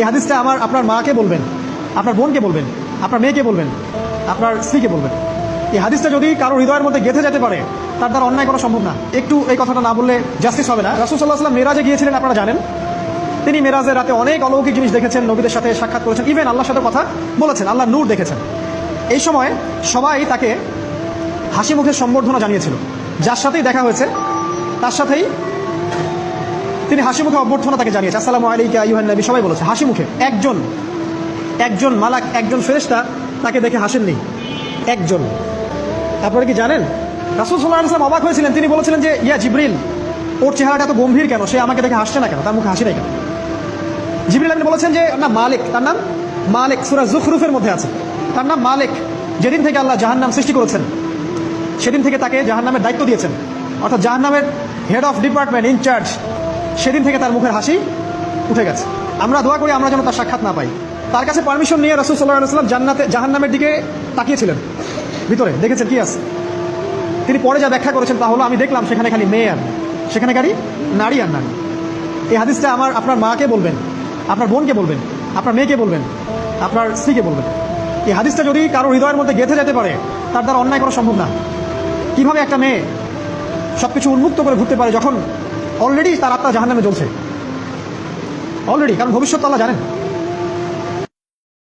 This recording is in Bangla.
এই হাদিসটা আপনার মাকে বলবেন, আপনার বোনকে বলবেন, আপনার মেয়েকে বলবেন, আপনার স্ত্রীকে বলবেন। এই হাদিসটা যদি কারো হৃদয়ের মধ্যে গেঁথে যেতে পারে, তার দ্বারা অন্যায় করা সম্ভব না। একটু এই কথাটা না বললে জাস্টিস হবে না। রাসূল সাল্লাল্লাহু আলাইহি ওয়াসাল্লাম মেরাজে গিয়েছিলেন, আপনারা জানেন। তিনি মেরাজের রাতে অনেক অলৌকিক জিনিস দেখেছেন, নবীদের সাথে সাক্ষাৎ করেছেন, ইভেন আল্লাহর সাথে কথা বলেছেন, আল্লাহর নূর দেখেছেন। এই সময় সবাই তাকে হাসি মুখে সম্বর্ধনা জানিয়েছিল। যার সাথেই দেখা হয়েছে তার সাথেই তিনি হাসি মুখে অভ্যর্থনা তাকে জানিয়েছে, আসসালামু আলাইকা আইয়ুহান নবী, সবাই বলেছে হাসি মুখে। একজন মালাক, একজন ফেরেশতা তাকে দেখে হাসেননি, একজন। আপনারা কি জানেন রাসূল সাল্লাল্লাহু আলাইহি ওয়াসাল্লাম অবাক হয়েছিলেন। তিনি বলেছিলেন যে ইয়া জিবরিল, ওর চেহারাটা এত গম্ভীর কেন, সে আমাকে দেখে হাসছে না কেন, তার মুখে হাসি নেই কেন? জিবরিল আমিন বলেছেন যে না, মালিক, তার নাম মালিক, সূরা যুখরুফের মধ্যে আছে, তার নাম মালিক। যেদিন থেকে আল্লাহ জাহান্নাম সৃষ্টি করেছেন, সেদিন থেকে তাকে জাহান্নামের দায়িত্ব দিয়েছেন, অর্থাৎ জাহান্নামের হেড অফ ডিপার্টমেন্ট, ইনচার্জ। সেদিন থেকে তার মুখের হাসি উঠে গেছে। আমরা দোয়া করি আমরা যেন তার সাক্ষাৎ না পাই। তার কাছে পারমিশন নিয়ে রাসূল সাল্লাল্লাহু আলাইহি ওয়াসাল্লাম জাহান্নামের দিকে তাকিয়েছিলেন, ভিতরে দেখেছেন কি আছে। তিনি পরে যা ব্যাখ্যা করেছেন তা হলো, আমি দেখলাম সেখানে খালি মেয়ে আর সেখানে খালি নারী আর নারী। এই হাদিসটা আপনার মাকে বলবেন, আপনার বোনকে বলবেন, আপনার মেয়েকে বলবেন, আপনার স্ত্রীকে বলবেন। এই হাদিসটা যদি কারো হৃদয়ের মধ্যে গেঁথে যেতে পারে, তার দ্বারা অন্যায় করা সম্ভব না। কিভাবে একটা মেয়ে সবকিছু উন্মুক্ত করে ঘুরতে পারে যখন অলরেডি তার আত্মা জাহান্নামে জ্বলছে, অলরেডি, কারণ ভবিষ্যৎ আল্লাহ জানেন।